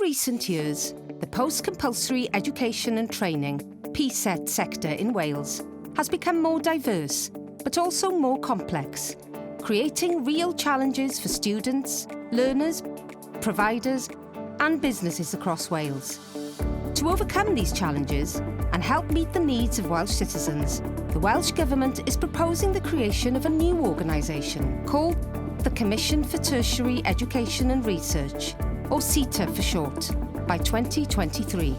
recent years, the post-compulsory education and training (PSET) sector in Wales has become more diverse, but also more complex, creating real challenges for students, learners, providers and businesses across Wales. To overcome these challenges and help meet the needs of Welsh citizens, the Welsh Government is proposing the creation of a new organisation called the Commission for Tertiary Education and Research, or CETA for short, by 2023.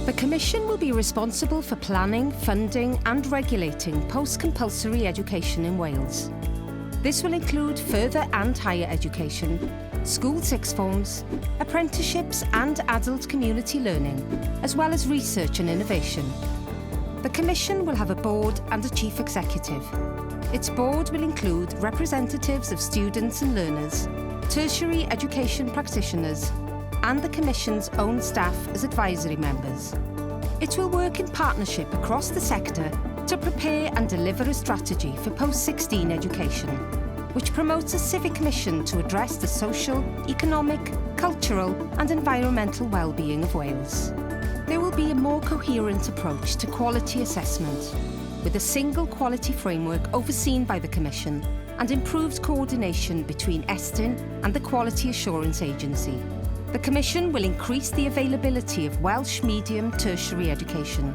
The Commission will be responsible for planning, funding and regulating post-compulsory education in Wales. This will include further and higher education, school sixth forms, apprenticeships and adult community learning, as well as research and innovation. The Commission will have a board and a chief executive. Its board will include representatives of students and learners, tertiary education practitioners, and the Commission's own staff as advisory members. It will work in partnership across the sector to prepare and deliver a strategy for post-16 education, which promotes a civic mission to address the social, economic, cultural and environmental well-being of Wales. There will be a more coherent approach to quality assessment, with a single quality framework overseen by the Commission and improved coordination between Estyn and the Quality Assurance Agency. The Commission will increase the availability of Welsh medium tertiary education,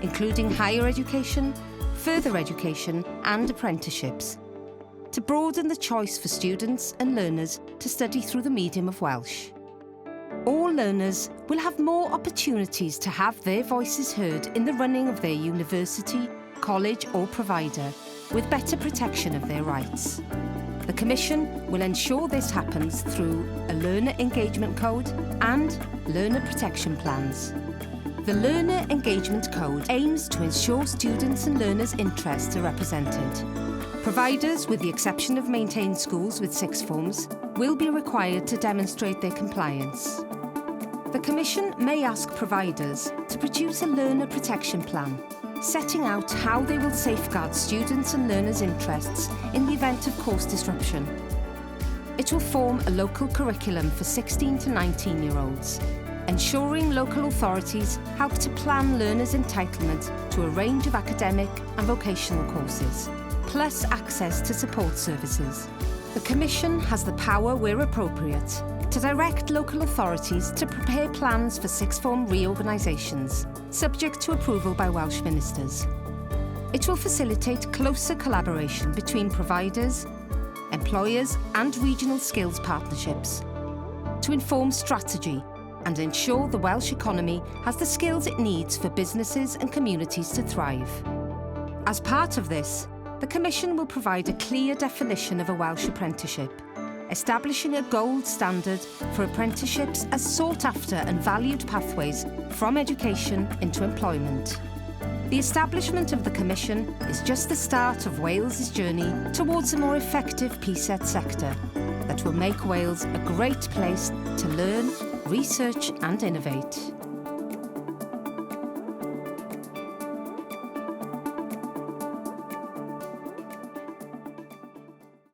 including higher education, further education and apprenticeships, to broaden the choice for students and learners to study through the medium of Welsh. All learners will have more opportunities to have their voices heard in the running of their university, college or provider, with better protection of their rights. The Commission will ensure this happens through a learner engagement code and learner protection plans. The Learner Engagement Code aims to ensure students' and learners' interests are represented. Providers, with the exception of maintained schools with sixth forms, will be required to demonstrate their compliance. The Commission may ask providers to produce a learner protection plan, setting out how they will safeguard students' and learners' interests in the event of course disruption. It will form a local curriculum for 16 to 19-year-olds, ensuring local authorities help to plan learners' entitlement to a range of academic and vocational courses, plus access to support services. The Commission has the power, where appropriate, to direct local authorities to prepare plans for sixth form reorganisations, subject to approval by Welsh ministers. It will facilitate closer collaboration between providers, employers and regional skills partnerships to inform strategy and ensure the Welsh economy has the skills it needs for businesses and communities to thrive. As part of this, the Commission will provide a clear definition of a Welsh apprenticeship, establishing a gold standard for apprenticeships as sought-after and valued pathways from education into employment. The establishment of the Commission is just the start of Wales's journey towards a more effective PSET sector that will make Wales a great place to learn, research and innovate.